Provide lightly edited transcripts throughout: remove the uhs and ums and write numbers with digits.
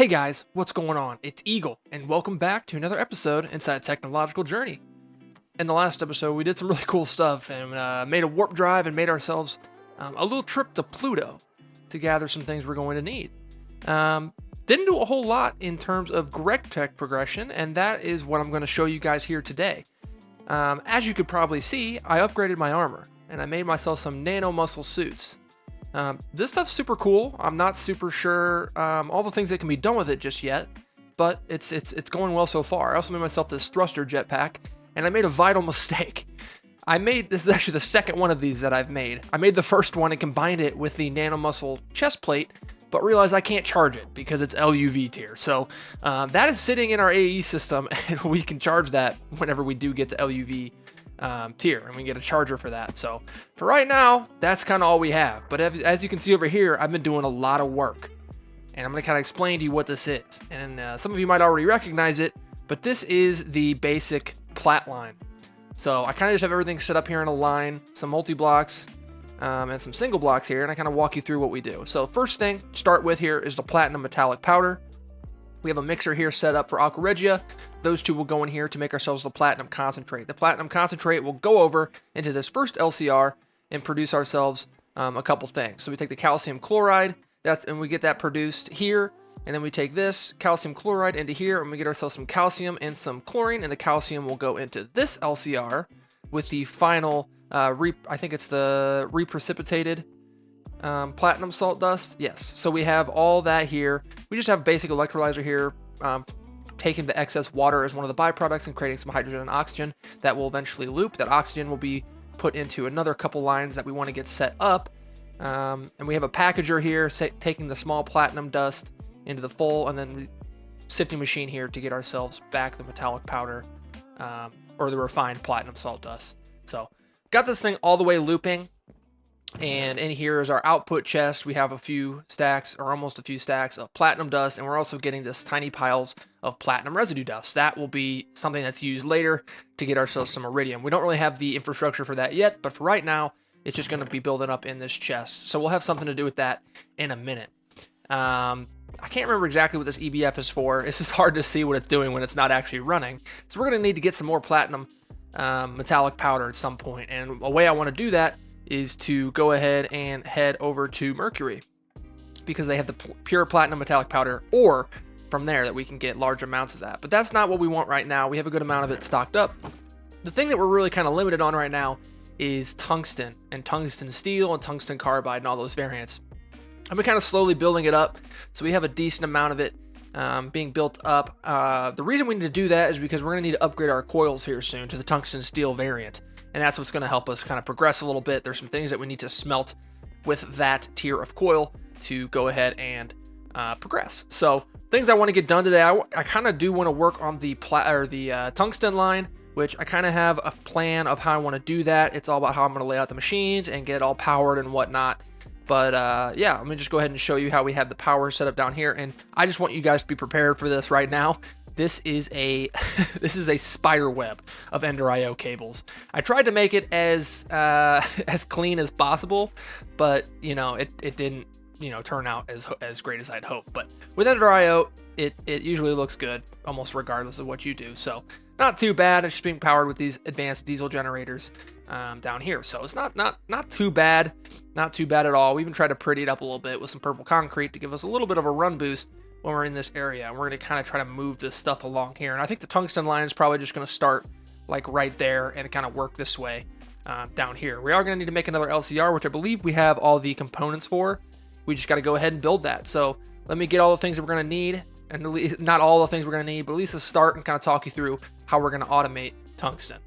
Hey guys, what's going on? It's Eagle, and welcome back to another episode inside Technological Journey. In the last episode, we did some really cool stuff and made a warp drive and made ourselves a little trip to Pluto to gather some things we're going to need. Didn't do a whole lot in terms of direct tech progression, and that is what I'm going to show you guys here today. As you could probably see, I upgraded my armor, and I made myself some nano muscle suits. This stuff's super cool. I'm not super sure all the things that can be done with it just yet, but it's going well so far. I also made myself this thruster jetpack, and I made a vital mistake. This is actually the second one of these that I've made. I made the first one and combined it with the nanomuscle chest plate, but realized I can't charge it because it's LUV tier. So that is sitting in our AE system, and we can charge that whenever we do get to LUV tier, and we get a charger for that. So for right now, that's kind of all we have. But as you can see over here, I've been doing a lot of work, and I'm going to kind of explain to you what this is. And some of you might already recognize it, but this is the basic plat line. So I kind of just have everything set up here in a line, some multi-blocks and some single blocks here, and I kind of walk you through what we do. So first thing to start with here is the platinum metallic powder. We have a mixer here set up for aqua regia. Those two will go in here to make ourselves the platinum concentrate. The platinum concentrate will go over into this first LCR and produce ourselves a couple things. So we take the calcium chloride, and we get that produced here. And then we take this calcium chloride into here, and we get ourselves some calcium and some chlorine. And the calcium will go into this LCR with the final, I think it's the reprecipitated platinum salt dust. Yes. So we have all that here. We just have basic electrolyzer here, taking the excess water as one of the byproducts and creating some hydrogen and oxygen that will eventually loop. That oxygen will be put into another couple lines that we want to get set up. And we have a packager here taking the small platinum dust into the full, and then sifting machine here to get ourselves back the metallic powder or the refined platinum salt dust. So got this thing all the way looping. And in here is our output chest. We have a few stacks, or almost a few stacks of platinum dust, and we're also getting this tiny piles of platinum residue dust. That will be something that's used later to get ourselves some iridium. We don't really have the infrastructure for that yet, but for right now, it's just going to be building up in this chest. So we'll have something to do with that in a minute. I can't remember exactly what this EBF is for. It's just hard to see what it's doing when it's not actually running. So we're going to need to get some more platinum metallic powder at some point. And a way I want to do that is to go ahead and head over to Mercury, because they have the pure platinum metallic powder, or from there that we can get large amounts of that. But that's not what we want right now. We have a good amount of it stocked up. The thing that we're really kind of limited on right now is tungsten and tungsten steel and tungsten carbide and all those variants. I've been kind of slowly building it up, so we have a decent amount of it being built up. The reason we need to do that is because we're going to need to upgrade our coils here soon to the tungsten steel variant. And that's what's going to help us kind of progress a little bit. There's some things that we need to smelt with that tier of coil to go ahead and progress. So things I want to get done today, I kind of do want to work on the tungsten line, which I kind of have a plan of how I want to do that. It's all about how I'm going to lay out the machines and get it all powered and whatnot. But yeah, let me just go ahead and show you how we have the power set up down here. And I just want you guys to be prepared for this right now. This is a this is a spider web of Ender IO cables. I tried to make it as clean as possible, but it didn't turn out as great as I'd hoped. But with Ender IO, it usually looks good almost regardless of what you do. So not too bad. It's just being powered with these advanced diesel generators down here. So it's not too bad, not too bad at all. We even tried to pretty it up a little bit with some purple concrete to give us a little bit of a run boost when we're in this area. And we're going to kind of try to move this stuff along here. And I think the tungsten line is probably just going to start like right there and kind of work this way down here. We are going to need to make another LCR, which I believe we have all the components for. We just got to go ahead and build that. So let me get all the things that we're going to need, and at least, not all the things we're going to need, but at least a start, and kind of talk you through how we're going to automate tungsten.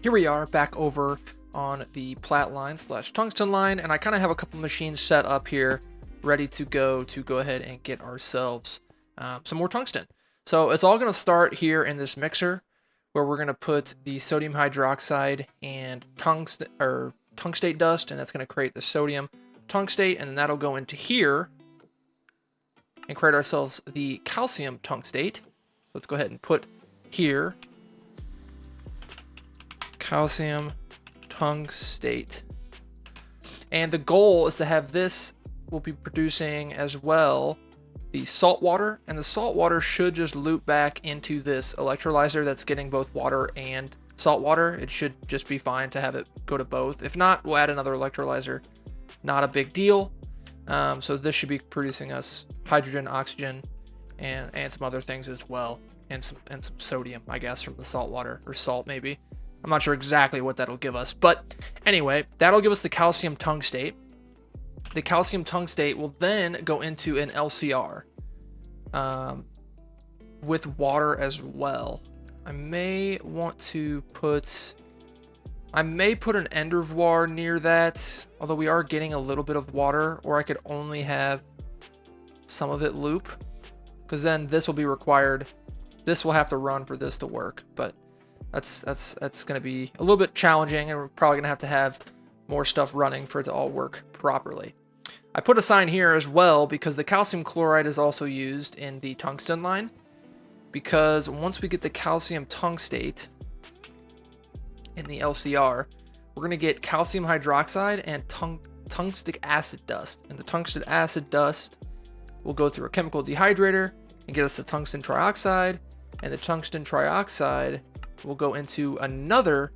Here we are back over on the plat line / tungsten line, and I kind of have a couple machines set up here ready to go ahead and get ourselves some more tungsten. So it's all going to start here in this mixer, where we're going to put the sodium hydroxide and tungstate dust, and that's going to create the sodium tungstate, and then that'll go into here and create ourselves the calcium tungstate. So let's go ahead and put here calcium tungstate. And the goal is to have this, we'll be producing as well the salt water, and the salt water should just loop back into this electrolyzer that's getting both water and salt water. It should just be fine to have it go to both. If not, we'll add another electrolyzer. Not a big deal. So this should be producing us hydrogen, oxygen, and some other things as well, and some sodium, I guess, from the salt water, or salt maybe. I'm not sure exactly what that'll give us, but anyway, that'll give us the calcium tungstate. The calcium tungstate will then go into an LCR with water as well. I may put an endervoir near that, although we are getting a little bit of water, or I could only have some of it loop, because then this will be required. This will have to run for this to work, but that's going to be a little bit challenging, and we're probably going to have more stuff running for it to all work properly. I put a sign here as well because the calcium chloride is also used in the tungsten line, because once we get the calcium tungstate in the LCR, we're going to get calcium hydroxide and tungstic acid dust, and the tungstic acid dust will go through a chemical dehydrator and get us the tungsten trioxide, and the tungsten trioxide will go into another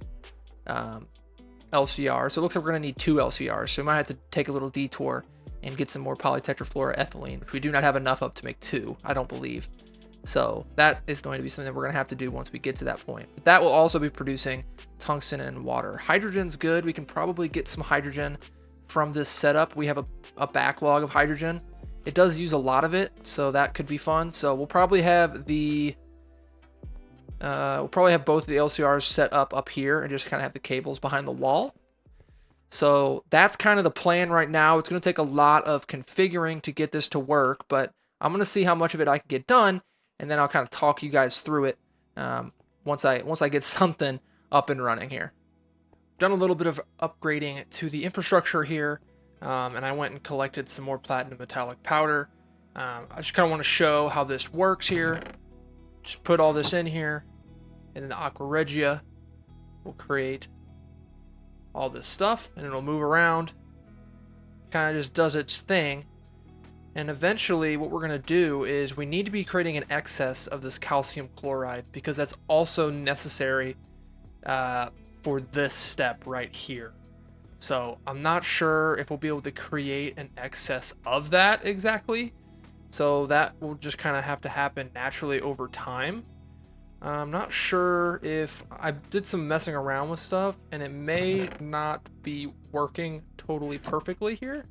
LCR. So it looks like we're going to need 2 LCRs, so we might have to take a little detour and get some more polytetrafluoroethylene, which we do not have enough of to make 2, I don't believe. So that is going to be something that we're going to have to do once we get to that point. But that will also be producing tungsten and water. Hydrogen's good. We can probably get some hydrogen from this setup. We have a backlog of hydrogen. It does use a lot of it, so that could be fun. So we'll probably have both of the LCRs set up here and just kind of have the cables behind the wall. So that's kind of the plan right now. It's going to take a lot of configuring to get this to work, but I'm going to see how much of it I can get done, and then I'll kind of talk you guys through it once I get something up and running here. Done a little bit of upgrading to the infrastructure here, and I went and collected some more platinum metallic powder. I just kind of want to show how this works here. Just put all this in here, and then the Aqua Regia will create all this stuff, and it'll move around. Kind of just does its thing. And eventually what we're going to do is we need to be creating an excess of this calcium chloride, because that's also necessary for this step right here. So I'm not sure if we'll be able to create an excess of that exactly. So that will just kind of have to happen naturally over time. I'm not sure if I did some messing around with stuff, and it may not be working totally perfectly here.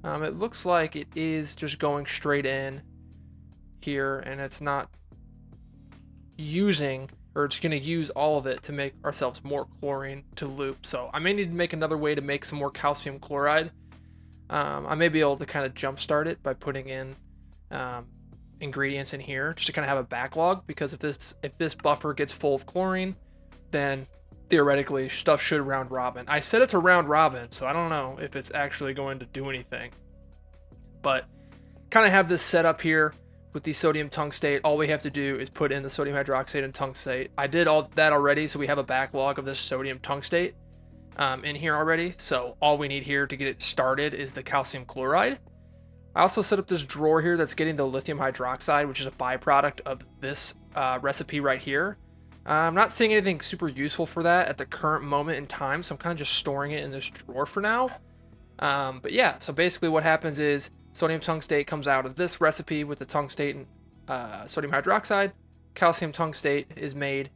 It looks like it is just going straight in here, and it's not using, or it's going to use all of it to make ourselves more chlorine to loop. So I may need to make another way to make some more calcium chloride. I may be able to kind of jumpstart it by putting in ingredients in here just to kind of have a backlog, because if this buffer gets full of chlorine, then theoretically stuff should round robin. I set it to round robin, so I don't know if it's actually going to do anything, but kind of have this set up here with the sodium tungstate. All we have to do is put in the sodium hydroxide and tungstate. I did all that already, so we have a backlog of this sodium tungstate in here already. So all we need here to get it started is the calcium chloride. I also set up this drawer here that's getting the lithium hydroxide, which is a byproduct of this recipe right here. I'm not seeing anything super useful for that at the current moment in time, so I'm kind of just storing it in this drawer for now. But yeah, so basically what happens is sodium tungstate comes out of this recipe with the tungstate and sodium hydroxide. Calcium tungstate is made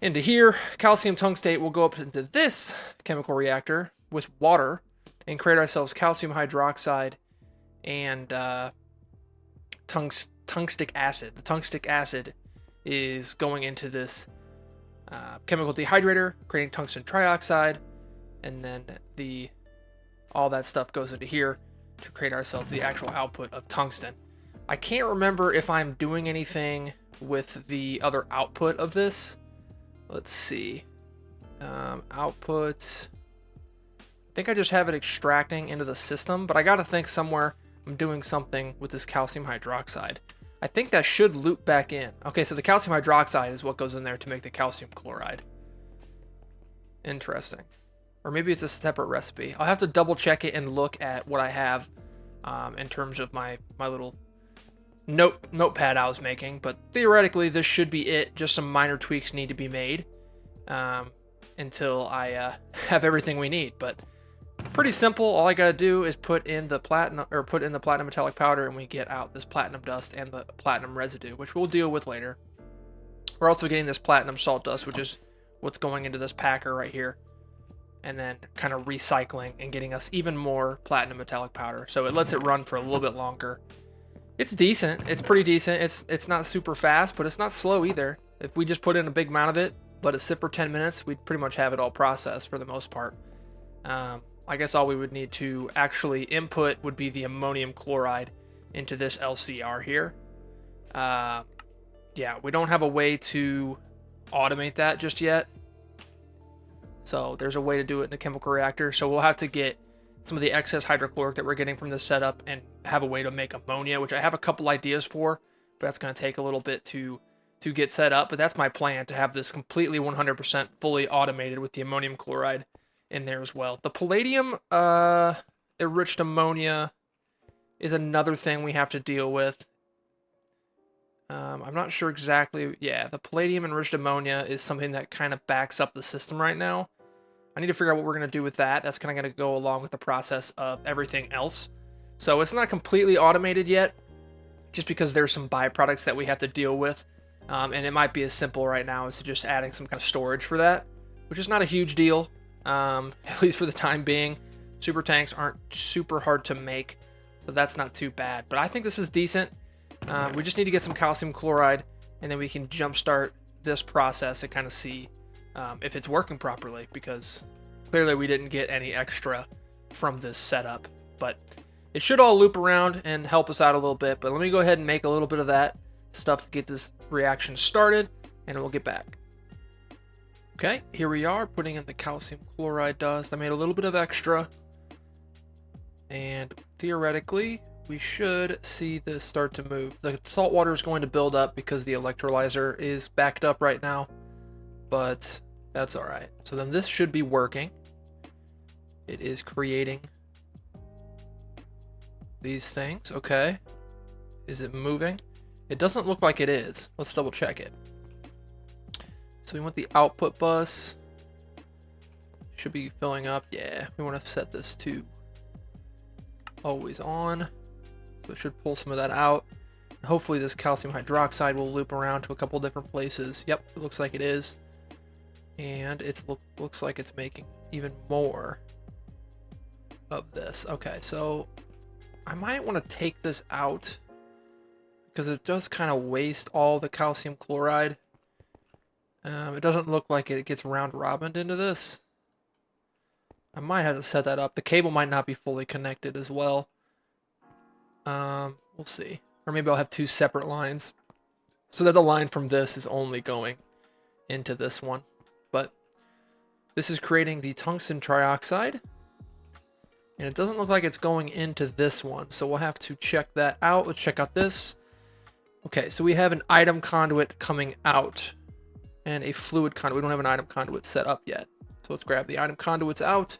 into here. Calcium tungstate will go up into this chemical reactor with water and create ourselves calcium hydroxide and tungstic acid. The tungstic acid is going into this chemical dehydrator, creating tungsten trioxide, and then all that stuff goes into here to create ourselves the actual output of tungsten. I can't remember if I'm doing anything with the other output of this. Let's see. Output. I think I just have it extracting into the system, but I got to think somewhere I'm doing something with this calcium hydroxide. I think that should loop back in. Okay, so the calcium hydroxide is what goes in there to make the calcium chloride. Interesting. Or maybe it's a separate recipe. I'll have to double check it and look at what I have in terms of my little notepad I was making. But theoretically, this should be it. Just some minor tweaks need to be made until I have everything we need. But pretty simple. All I gotta do is put in the platinum metallic powder, and we get out this platinum dust and the platinum residue, which we'll deal with later. We're also getting this platinum salt dust, which is what's going into this packer right here, and then kind of recycling and getting us even more platinum metallic powder. So it lets it run for a little bit longer. It's decent. It's pretty decent. It's not super fast, but it's not slow either. If we just put in a big amount of it, let it sit for 10 minutes, we'd pretty much have it all processed for the most part. I guess all we would need to actually input would be the ammonium chloride into this LCR here. Yeah, we don't have a way to automate that just yet. So there's a way to do it in a chemical reactor. So we'll have to get some of the excess hydrochloric that we're getting from this setup and have a way to make ammonia, which I have a couple ideas for, but that's going to take a little bit to get set up. But that's my plan, to have this completely 100% fully automated with the ammonium chloride in there as well. The palladium enriched ammonia is another thing we have to deal with. I'm not sure exactly. Yeah, the palladium enriched ammonia is something that kind of backs up the system right now. I need to figure out what we're going to do with that. That's kind of going to go along with the process of everything else. So it's not completely automated yet, just because there's some byproducts that we have to deal with. And it might be as simple right now as just adding some kind of storage for that, which is not a huge deal, at least for the time being. Super tanks aren't super hard to make, so that's not too bad. But I think this is decent. We just need to get some calcium chloride, and then we can jumpstart this process and kind of see if it's working properly, because clearly we didn't get any extra from this setup. But it should all loop around and help us out a little bit. But let me go ahead and make a little bit of that stuff to get this reaction started, and we'll get back. Okay, here we are putting in the calcium chloride dust. I made a little bit of extra, and theoretically we should see this start to move. The salt water is going to build up because the electrolyzer is backed up right now, but that's all right. So then this should be working. It is creating these things. Okay, is it moving? It doesn't look like it is. Let's double check it. So we want the output bus. Should be filling up. Yeah, we want to set this to always on. So it should pull some of that out. And hopefully this calcium hydroxide will loop around to a couple different places. Yep, it looks like it is. And it looks like it's making even more of this. Okay, so I might want to take this out, because it does kind of waste all the calcium chloride. It doesn't look like it gets round robined into this. I might have to set that up. The cable might not be fully connected as well. We'll see. Or maybe I'll have two separate lines, so that the line from this is only going into this one. But this is creating the tungsten trioxide, and it doesn't look like it's going into this one, so we'll have to check that out. Let's check out this. Okay, so we have an item conduit coming out and a fluid conduit. We don't have an item conduit set up yet. So let's grab the item conduits out,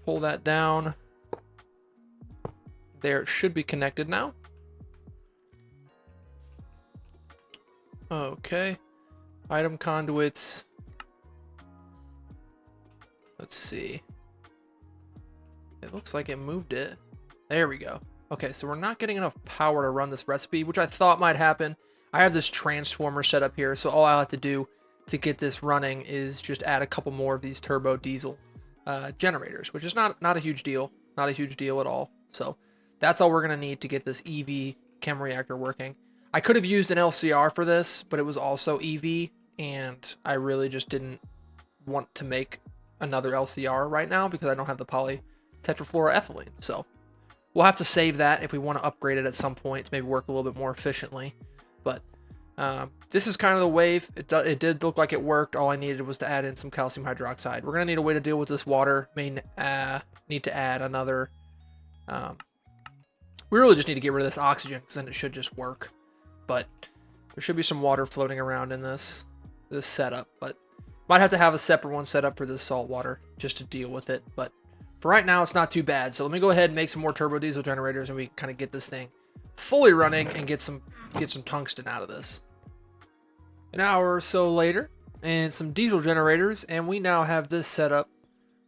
pull that down. There, it should be connected now. Okay, item conduits. Let's see. It looks like it moved it. There we go. Okay, so we're not getting enough power to run this recipe, which I thought might happen. I have this transformer set up here, so all I'll have to do to get this running is just add a couple more of these turbo diesel generators, which is not a huge deal. Not a huge deal at all. So that's all we're going to need to get this EV chem reactor working. I could have used an LCR for this, but it was also EV, and I really just didn't want to make another LCR right now because I don't have the polytetrafluoroethylene. So we'll have to save that if we want to upgrade it at some point to maybe work a little bit more efficiently. But this is kind of the wave. It did look like it worked. All I needed was to add in some calcium hydroxide. We're going to need a way to deal with this water. May need to add another... we really just need to get rid of this oxygen, because then it should just work. But there should be some water floating around in this setup. But might have to have a separate one set up for this salt water just to deal with it. But for right now, it's not too bad. So let me go ahead and make some more turbo diesel generators, and we kind of get this thing fully running and get some tungsten out of this. An hour or so later, and some diesel generators, and we now have this set up.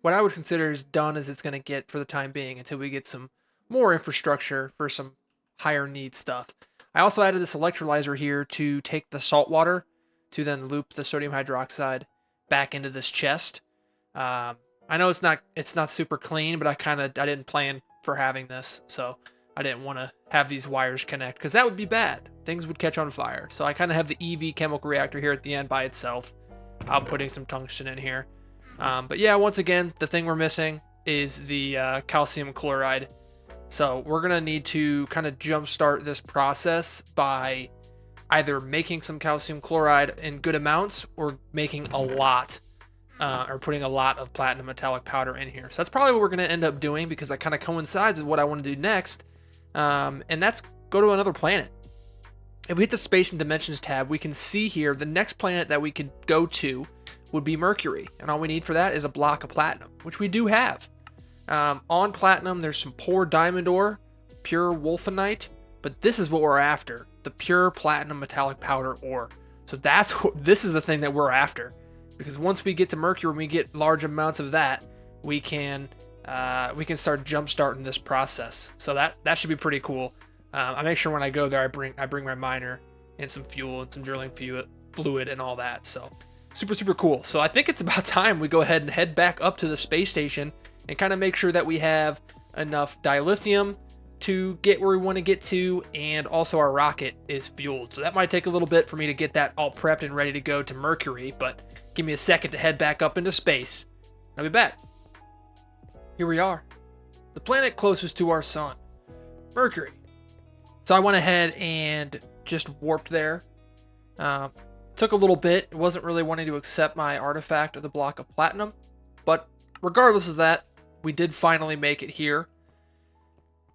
What I would consider as done as it's going to get for the time being until we get some more infrastructure for some higher need stuff. I also added this electrolyzer here to take the salt water to then loop the sodium hydroxide back into this chest. I know it's not super clean, but I didn't plan for having this, so I didn't want to have these wires connect because that would be bad. Things would catch on fire. So I kind of have the EV chemical reactor here at the end by itself. I'm putting some tungsten in here. But yeah, once again, the thing we're missing is the calcium chloride. So we're going to need to kind of jumpstart this process by either making some calcium chloride in good amounts or making a lot, or putting a lot of platinum metallic powder in here. So that's probably what we're going to end up doing because that kind of coincides with what I want to do next. And that's go to another planet. If we hit the space and dimensions tab, we can see here the next planet that we could go to would be Mercury. And all we need for that is a block of platinum, which we do have. On platinum, there's some poor diamond ore, pure wolfenite, but this is what we're after, the pure platinum metallic powder ore. So this is the thing that we're after, because once we get to Mercury and we get large amounts of that, we can start jump-starting this process. So that should be pretty cool. I make sure when I go there, I bring my miner and some fuel and some drilling fluid and all that. So super cool. So I think it's about time we go ahead and head back up to the space station and kind of make sure that we have enough dilithium to get where we want to get to, and also our rocket is fueled. So that might take a little bit for me to get that all prepped and ready to go to Mercury, but give me a second to head back up into space. I'll be back. Here we are, the planet closest to our sun, Mercury. So I went ahead and just warped there. Took a little bit. It wasn't really wanting to accept my artifact of the block of platinum, but regardless of that, we did finally make it here.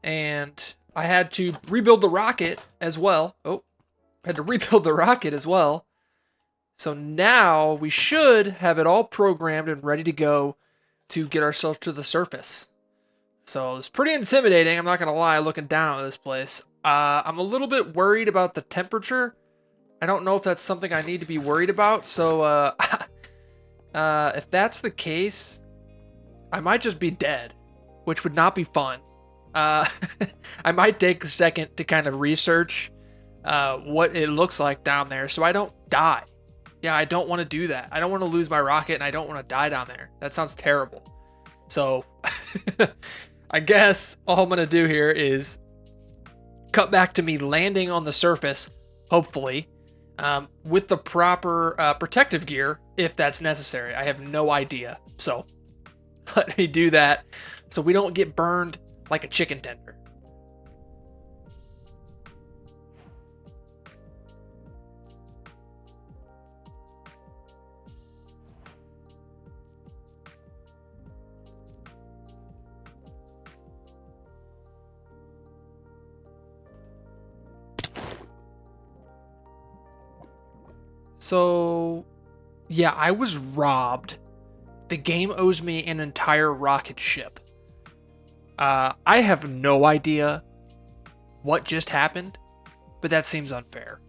And I had to rebuild the rocket as well. So now we should have it all programmed and ready to go to get ourselves to the surface. So it's pretty intimidating, I'm not going to lie, looking down at this place. I'm a little bit worried about the temperature. I don't know if that's something I need to be worried about. So if that's the case, I might just be dead, which would not be fun. I might take a second to kind of research what it looks like down there so I don't die. Yeah, I don't want to do that. I don't want to lose my rocket, and I don't want to die down there. That sounds terrible. So I guess all I'm going to do here is cut back to me landing on the surface, hopefully, with the proper protective gear, if that's necessary. I have no idea. So let me do that so we don't get burned like a chicken tender. So, yeah, I was robbed. The game owes me an entire rocket ship. I have no idea what just happened, but that seems unfair.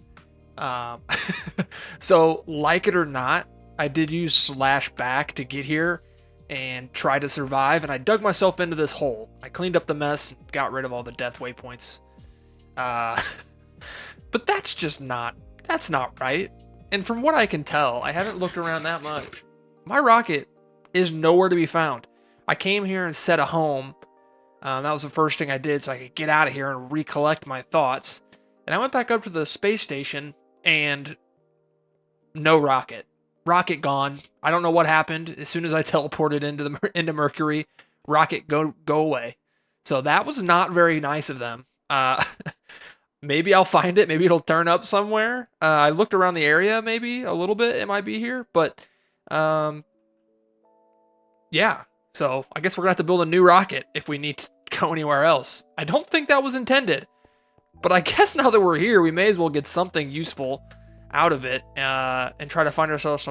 So, like it or not, I did use /back to get here and try to survive, and I dug myself into this hole. I cleaned up the mess, and got rid of all the death waypoints. But that's not right. And from what I can tell, I haven't looked around that much. My rocket is nowhere to be found. I came here and set a home. That was the first thing I did so I could get out of here and recollect my thoughts. And I went back up to the space station and no rocket. Rocket gone. I don't know what happened. As soon as I teleported into Mercury, rocket go away. So that was not very nice of them. Maybe I'll find it. Maybe it'll turn up somewhere. I looked around the area, maybe a little bit. It might be here, but yeah. So I guess we're gonna have to build a new rocket if we need to go anywhere else. I don't think that was intended, but I guess now that we're here, we may as well get something useful out of it and try to find ourselves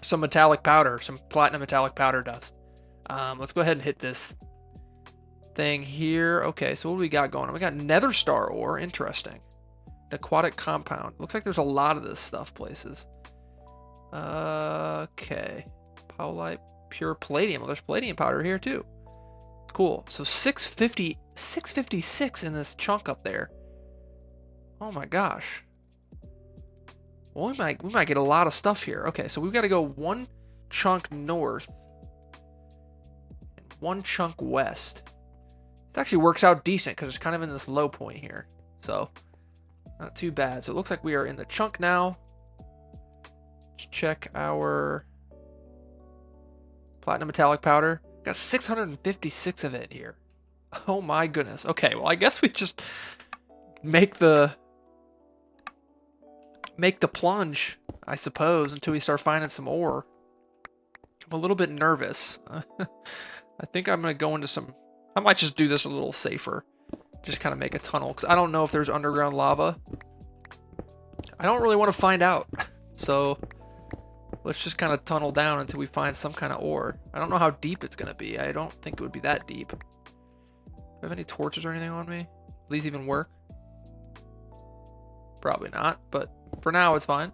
some metallic powder, some platinum metallic powder dust. Let's go ahead and hit this thing here. Okay, so what do we got going on? We got nether star ore. Interesting. Aquatic compound. Looks like there's a lot of this stuff places. Okay. Powlite, pure palladium. Well, there's palladium powder here too. Cool. So 656 in this chunk up there. Oh my gosh. Well, we might get a lot of stuff here. Okay, so we've got to go one chunk north and one chunk west. This actually works out decent because it's kind of in this low point here. So not too bad. So it looks like we are in the chunk now. Let's check our platinum metallic powder. Got 656 of it here. Oh my goodness. Okay, well I guess we just make the plunge, I suppose, until we start finding some ore. I'm a little bit nervous. I think I'm gonna go into some. I might just do this a little safer. Just kind of make a tunnel because I don't know if there's underground lava. I don't really want to find out. So let's just kind of tunnel down until we find some kind of ore. I don't know how deep it's gonna be. I don't think it would be that deep. Do I have any torches or anything on me? Will these even work? Probably not, but for now it's fine.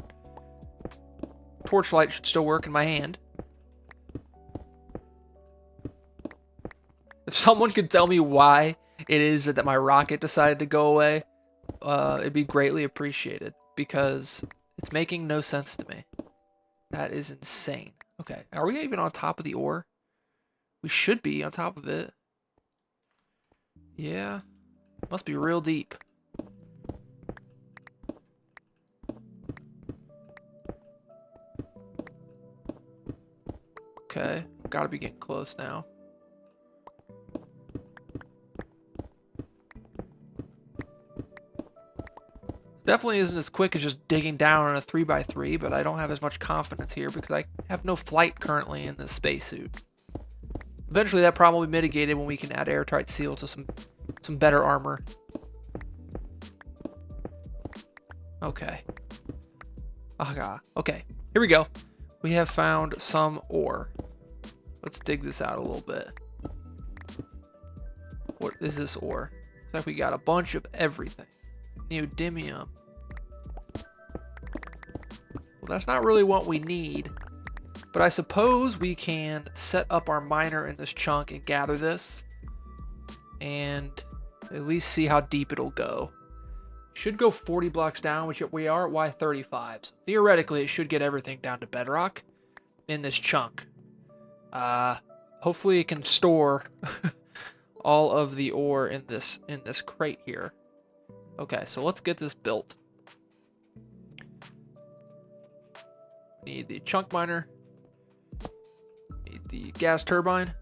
Torchlight should still work in my hand. If someone could tell me why it is that my rocket decided to go away, it'd be greatly appreciated, because it's making no sense to me. That is insane. Okay, are we even on top of the ore? We should be on top of it. Yeah, must be real deep. Okay, gotta be getting close now. Definitely isn't as quick as just digging down on a 3x3, but I don't have as much confidence here because I have no flight currently in this spacesuit. Eventually that problem will be mitigated when we can add airtight seal to some better armor. Okay. Ah, okay, here we go. We have found some ore. Let's dig this out a little bit. What is this ore? Looks like we got a bunch of everything. Neodymium. Well, that's not really what we need, but I suppose we can set up our miner in this chunk and gather this and at least see how deep it'll go. Should go 40 blocks down, which we are at Y35. So theoretically, it should get everything down to bedrock in this chunk. Hopefully it can store all of the ore in this crate here. Okay, so let's get this built. Need the chunk miner. Need the gas turbine.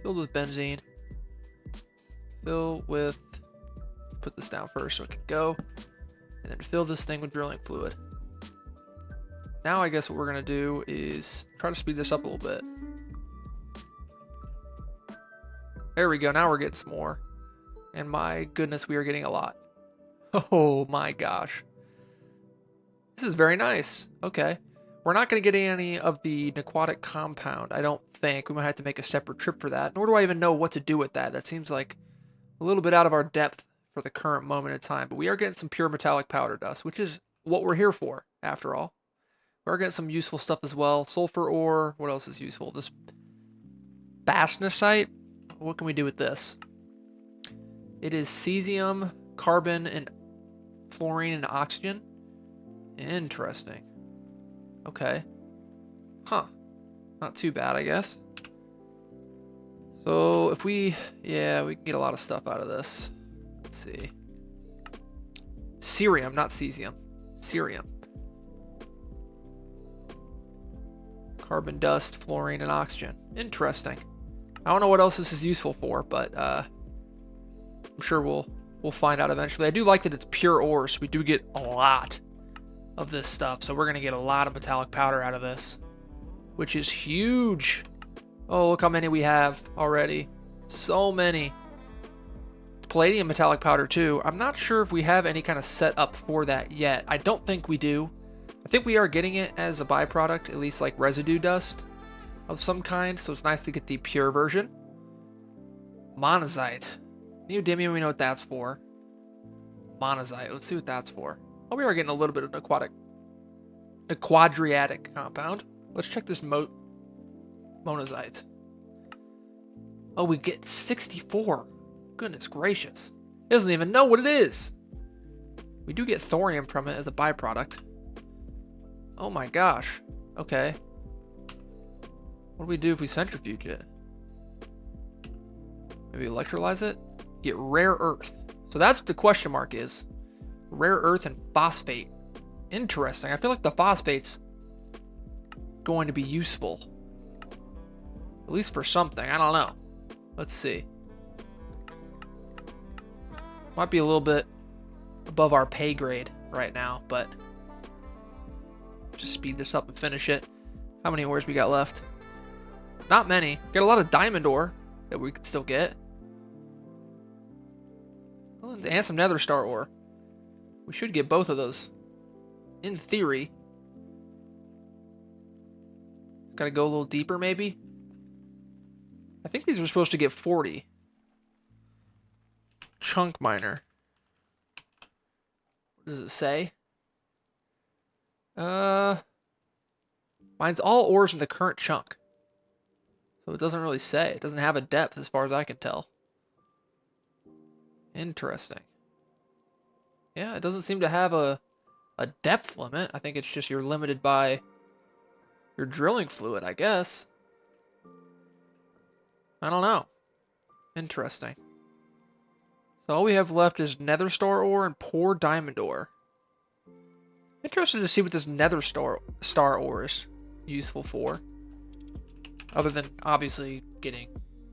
Filled with benzene. Fill with... Put this down first so it can go. And then fill this thing with drilling fluid. Now I guess what we're going to do is try to speed this up a little bit. There we go. Now we're getting some more. And my goodness, we are getting a lot. Oh my gosh. This is very nice. Okay. We're not going to get any of the aquatic compound, I don't think. We might have to make a separate trip for that. Nor do I even know what to do with that. That seems like a little bit out of our depth for the current moment in time. But we are getting some pure metallic powder dust, which is what we're here for, after all. We're getting some useful stuff as well. Sulfur ore. What else is useful? This bastnasite. What can we do with this? It is cesium, carbon, and fluorine and oxygen. Interesting. Okay. Huh. Not too bad, I guess. So if we can get a lot of stuff out of this. Let's see. Cerium, not cesium. Cerium. Carbon dust, fluorine, and oxygen. Interesting. I don't know what else this is useful for, but I'm sure we'll find out eventually. I do like that it's pure ore, so we do get a lot of this stuff. So we're going to get a lot of metallic powder out of this, which is huge. Oh, look how many we have already. So many. Palladium metallic powder too. I'm not sure if we have any kind of setup for that yet. I don't think we do. I think we are getting it as a byproduct, at least like residue dust. of some kind, so it's nice to get the pure version. Monazite. Neodymium, we know what that's for. Monazite, let's see what that's for. Oh, we are getting a little bit of the quadriatic compound. Let's check this monazite. Oh, we get 64. Goodness gracious. It doesn't even know what it is. We do get thorium from it as a byproduct. Oh my gosh. Okay. What do we do if we centrifuge it? Maybe electrolyze it? Get rare earth. So that's what the question mark is. Rare earth and phosphate. Interesting. I feel like the phosphate's going to be useful. At least for something. I don't know. Let's see. Might be a little bit above our pay grade right now, but just speed this up and finish it. How many ores we got left? Not many. Got a lot of diamond ore that we could still get. And some nether star ore. We should get both of those. In theory. Gotta go a little deeper, maybe? I think these are supposed to get 40. Chunk miner. What does it say? Mine's all ores in the current chunk. So it doesn't really say. It doesn't have a depth as far as I can tell. Interesting. Yeah, it doesn't seem to have a depth limit. I think it's just you're limited by your drilling fluid, I guess. I don't know. Interesting. So all we have left is nether star ore and poor diamond ore. Interested to see what this nether star ore is useful for. Other than obviously getting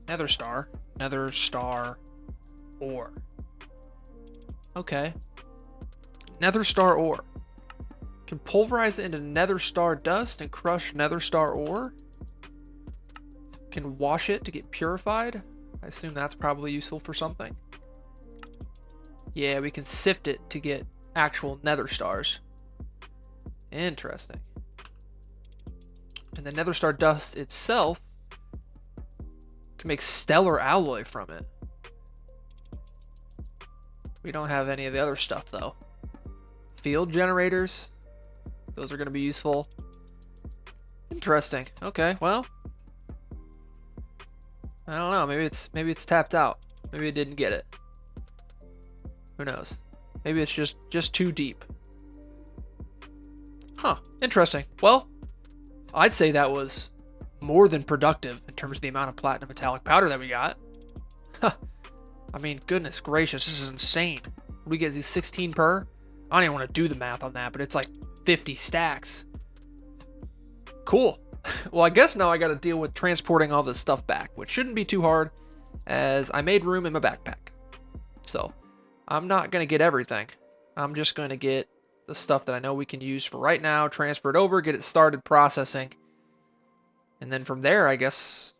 nether star ore. Okay. Nether star ore. Can pulverize it into nether star dust and crush nether star ore. Can wash it to get purified. I assume that's probably useful for something. Yeah, we can sift it to get actual nether stars. Interesting. And the nether star dust itself can make stellar alloy from it. We don't have any of the other stuff though. Field generators. Those are going to be useful. Interesting. Okay, well. I don't know. Maybe it's tapped out. Maybe it didn't get it. Who knows? Maybe it's just too deep. Huh. Interesting. Well, I'd say that was more than productive in terms of the amount of platinum metallic powder that we got. I mean, goodness gracious, this is insane. What do we get? These 16 per? I don't even want to do the math on that, but it's like 50 stacks. Cool. Well, I guess now I got to deal with transporting all this stuff back, which shouldn't be too hard, as I made room in my backpack. So, I'm not going to get everything. I'm just going to get the stuff that I know we can use for right now, transfer it over, get it started processing. And then from there, I guess,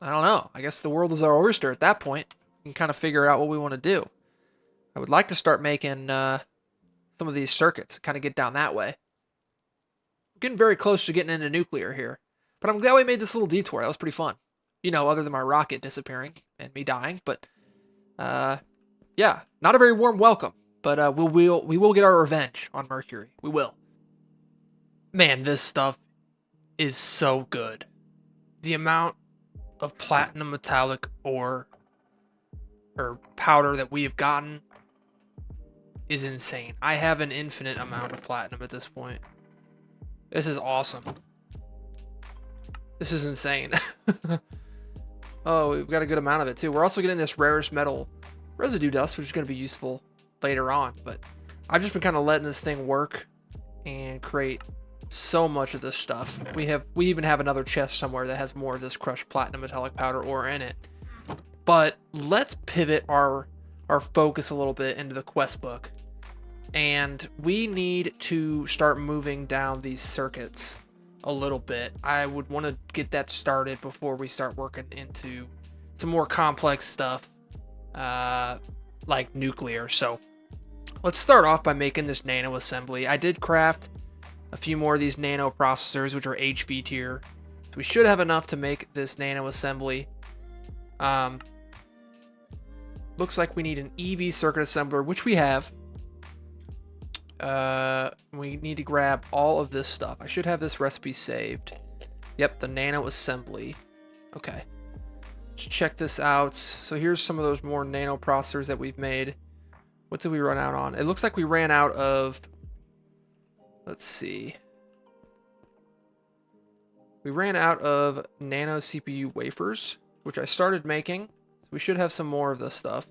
I don't know. I guess the world is our oyster at that point. We can kind of figure out what we want to do. I would like to start making some of these circuits, kind of get down that way. We're getting very close to getting into nuclear here. But I'm glad we made this little detour. That was pretty fun. You know, other than my rocket disappearing and me dying. But, yeah, not a very warm welcome. But we will get our revenge on Mercury. We will. Man, this stuff is so good. The amount of platinum metallic ore or powder that we have gotten is insane. I have an infinite amount of platinum at this point. This is awesome. This is insane. Oh, we've got a good amount of it too. We're also getting this rarest metal residue dust, which is going to be useful later on. But I've just been kind of letting this thing work and create so much of this stuff. We even have another chest somewhere that has more of this crushed platinum metallic powder ore in it. But let's pivot our focus a little bit into the quest book. And we need to start moving down these circuits a little bit. I would want to get that started before we start working into some more complex stuff, like nuclear. So let's start off by making this nano assembly. I did craft a few more of these nano processors, which are HV tier. So we should have enough to make this nano assembly. Looks like we need an EV circuit assembler, which we have. We need to grab all of this stuff. I should have this recipe saved. Yep, the nano assembly. Okay. Let's check this out. So here's some of those more nano processors that we've made. What did we run out on? It looks like we ran out of... Let's see. We ran out of nano CPU wafers, which I started making. So we should have some more of this stuff.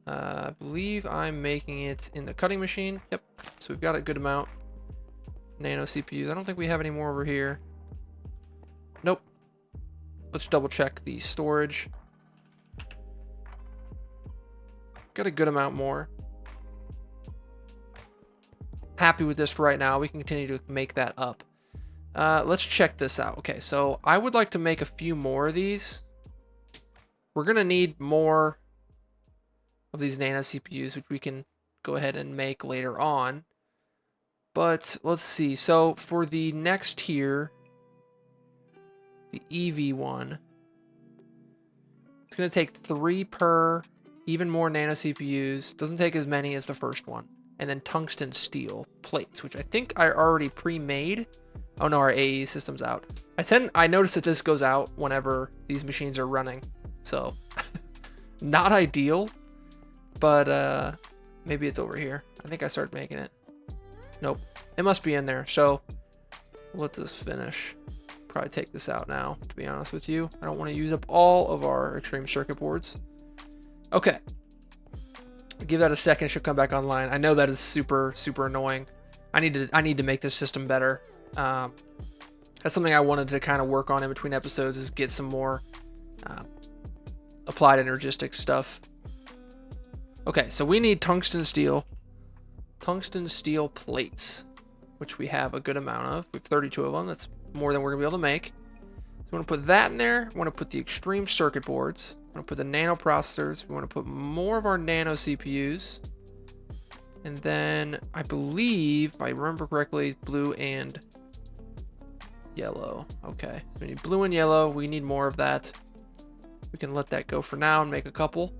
I believe I'm making it in the cutting machine. Yep. So we've got a good amount. Nano CPUs. I don't think we have any more over here. Nope. Let's double check the storage. Got a good amount more. Happy with this for right now. We can continue to make that up. Let's check this out. Okay, so I would like to make a few more of these. We're going to need more of these nano CPUs, which we can go ahead and make later on. But let's see. So for the next tier, the EV one, it's going to take 3 per, even more nano CPUs. Doesn't take as many as the first one. And then tungsten steel plates, which I think I already pre-made. Oh no, our AE system's out. I notice that this goes out whenever these machines are running. So, not ideal. But maybe it's over here. I think I started making it. Nope. It must be in there. So, let this finish. Probably take this out now, to be honest with you. I don't want to use up all of our extreme circuit boards. Okay. Give that a second. It should come back online. I know that is super, super annoying. I need to make this system better. That's something I wanted to kind of work on in between episodes, is get some more applied energistic stuff. Okay, so we need tungsten steel plates, which we have a good amount of. We have 32 of them. That's more than we're gonna be able to make. So we want to put that in there. We want to put the extreme circuit boards. We want to put the nano processors. We want to put more of our nano CPUs. And then I believe, if I remember correctly, blue and yellow. Okay, so we need blue and yellow. We need more of that. We can let that go for now and make a couple.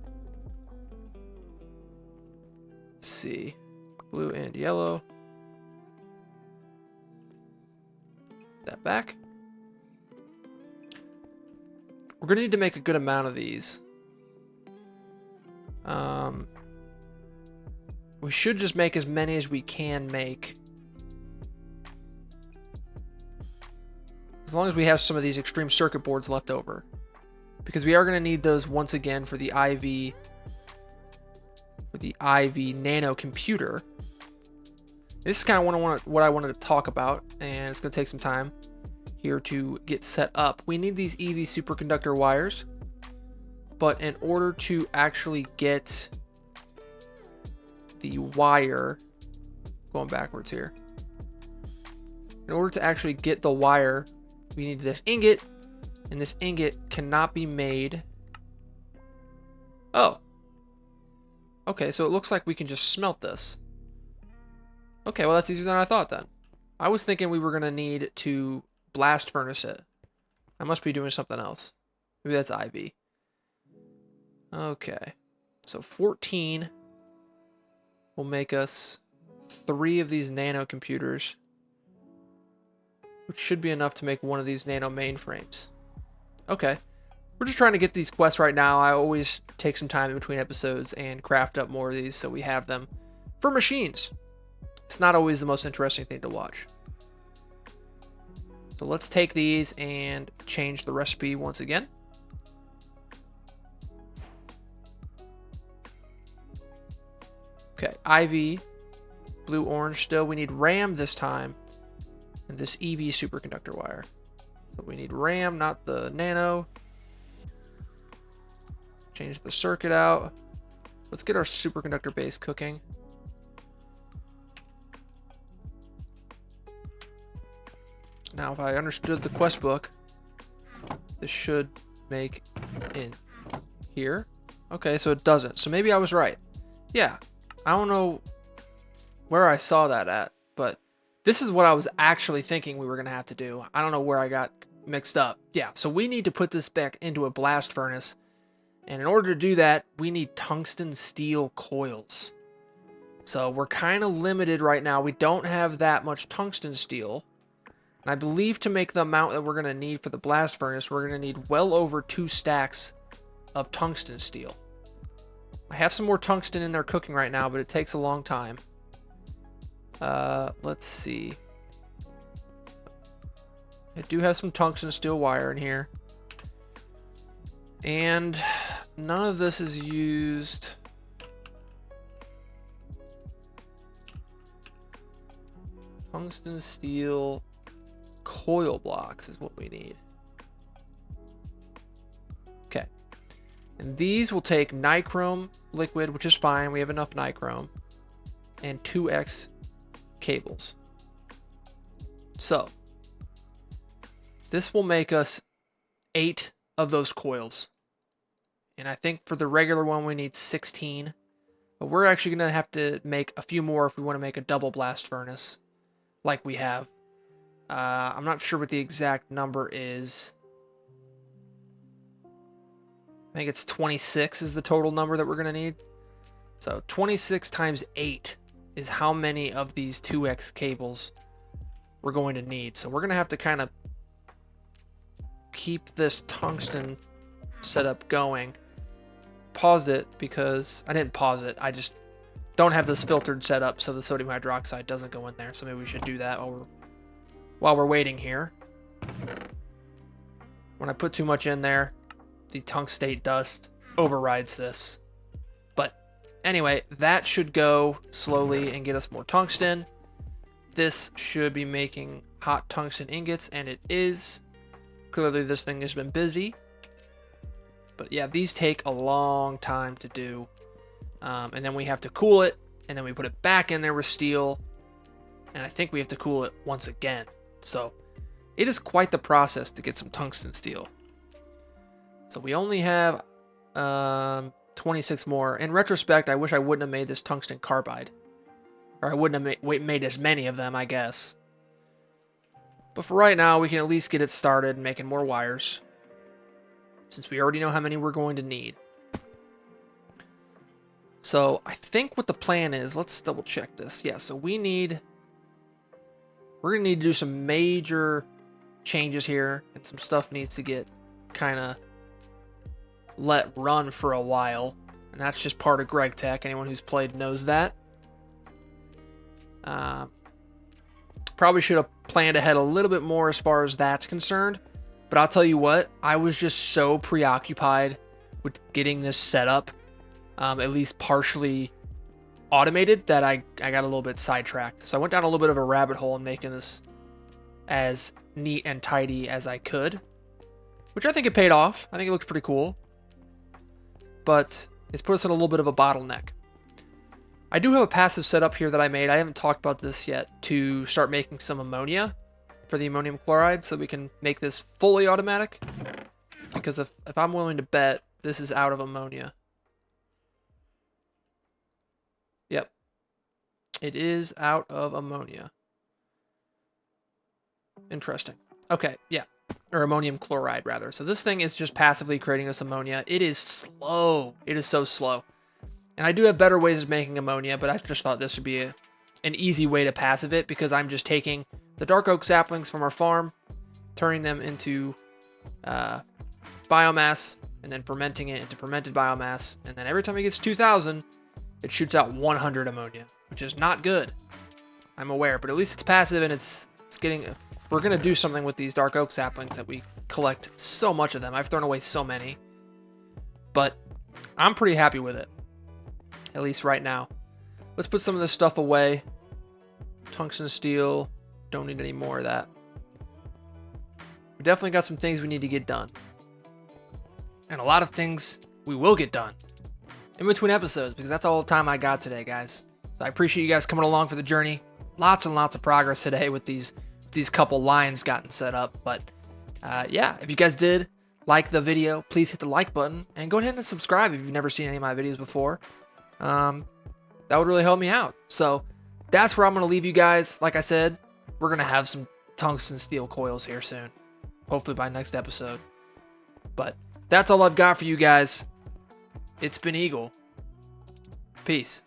Let's see. Blue and yellow. That back. We're going to need to make a good amount of these. We should just make as many as we can make. As long as we have some of these extreme circuit boards left over. Because we are going to need those once again for the IV nano computer. This is kind of what I wanted to talk about, and it's going to take some time here to get set up. We need these EV superconductor wires, but in order to actually get the wire, going backwards here, in order to actually get the wire, we need this ingot, and this ingot cannot be made. Oh. Okay, so it looks like we can just smelt this. Okay, well that's easier than I thought then. I was thinking we were going to need to blast furnace it. I must be doing something else. Maybe that's IV. Okay. So 14 will make us 3 of these nano computers, which should be enough to make one of these nano mainframes. Okay. We're just trying to get these quests right now. I always take some time in between episodes and craft up more of these so we have them for machines. It's not always the most interesting thing to watch. So let's take these and change the recipe once again. Okay, IV, blue, orange still. We need RAM this time, and this EV superconductor wire. So we need RAM, not the nano. Change the circuit out. Let's get our superconductor base cooking. Now, if I understood the quest book, this should make in here. Okay, so it doesn't. So maybe I was right. Yeah, I don't know where I saw that at, but this is what I was actually thinking we were going to have to do. I don't know where I got mixed up. Yeah, so we need to put this back into a blast furnace. And in order to do that, we need tungsten steel coils. So we're kind of limited right now. We don't have that much tungsten steel. And I believe to make the amount that we're going to need for the blast furnace, we're going to need well over 2 stacks of tungsten steel. I have some more tungsten in there cooking right now, but it takes a long time. Let's see. I do have some tungsten steel wire in here. And none of this is used. Tungsten steel coil blocks is what we need. Okay. And these will take nichrome liquid, which is fine. We have enough nichrome. And 2x cables. So this will make us 8 of those coils. And I think for the regular one, we need 16. But we're actually going to have to make a few more if we want to make a double blast furnace like we have. I'm not sure what the exact number is. I think it's 26 is the total number that we're going to need. So 26 times 8 is how many of these 2x cables we're going to need. So we're going to have to kind of keep this tungsten setup going. Paused it because I didn't pause it. I just don't have this filtered set up so the sodium hydroxide doesn't go in there. So maybe we should do that while we're waiting here. When I put too much in there, the tungstate dust overrides this. But anyway, that should go slowly and get us more tungsten. This should be making hot tungsten ingots, and it is. Clearly this thing has been busy. But yeah, these take a long time to do. And then we have to cool it, and then we put it back in there with steel. And I think we have to cool it once again. So it is quite the process to get some tungsten steel. So we only have 26 more. In retrospect, I wish I wouldn't have made this tungsten carbide. Or I wouldn't have made as many of them, I guess. But for right now, we can at least get it started making more wires. Since we already know how many we're going to need. So I think what the plan is, let's double check this. Yeah, so we're going to need to do some major changes here. And some stuff needs to get kind of let run for a while. And that's just part of Greg Tech. Anyone who's played knows that. Probably should have planned ahead a little bit more as far as that's concerned. But I'll tell you what, I was just so preoccupied with getting this set up, at least partially automated, that I got a little bit sidetracked. So I went down a little bit of a rabbit hole in making this as neat and tidy as I could, which I think it paid off. I think it looks pretty cool. But it's put us in a little bit of a bottleneck. I do have a passive setup here that I made. I haven't talked about this yet, to start making some ammonia for the ammonium chloride, so we can make this fully automatic. Because if I'm willing to bet, this is out of ammonia. Yep. It is out of ammonia. Interesting. Okay, yeah. Or ammonium chloride, rather. So this thing is just passively creating us ammonia. It is slow. It is so slow. And I do have better ways of making ammonia, but I just thought this would be an easy way to passive it, because I'm just taking the dark oak saplings from our farm, turning them into biomass, and then fermenting it into fermented biomass. And then every time it gets 2,000, it shoots out 100 ammonia, which is not good. I'm aware, but at least it's passive, and it's getting. We're gonna do something with these dark oak saplings that we collect so much of them. I've thrown away so many, but I'm pretty happy with it, at least right now. Let's put some of this stuff away. Tungsten steel. Don't need any more of that. We definitely got some things we need to get done. And a lot of things we will get done in between episodes, because that's all the time I got today, guys. So I appreciate you guys coming along for the journey. Lots and lots of progress today with these couple lines gotten set up. But yeah, if you guys did like the video, please hit the like button and go ahead and subscribe if you've never seen any of my videos before. That would really help me out. So that's where I'm going to leave you guys. Like I said, we're going to have some tungsten steel coils here soon. Hopefully by next episode. But that's all I've got for you guys. It's been Eagle. Peace.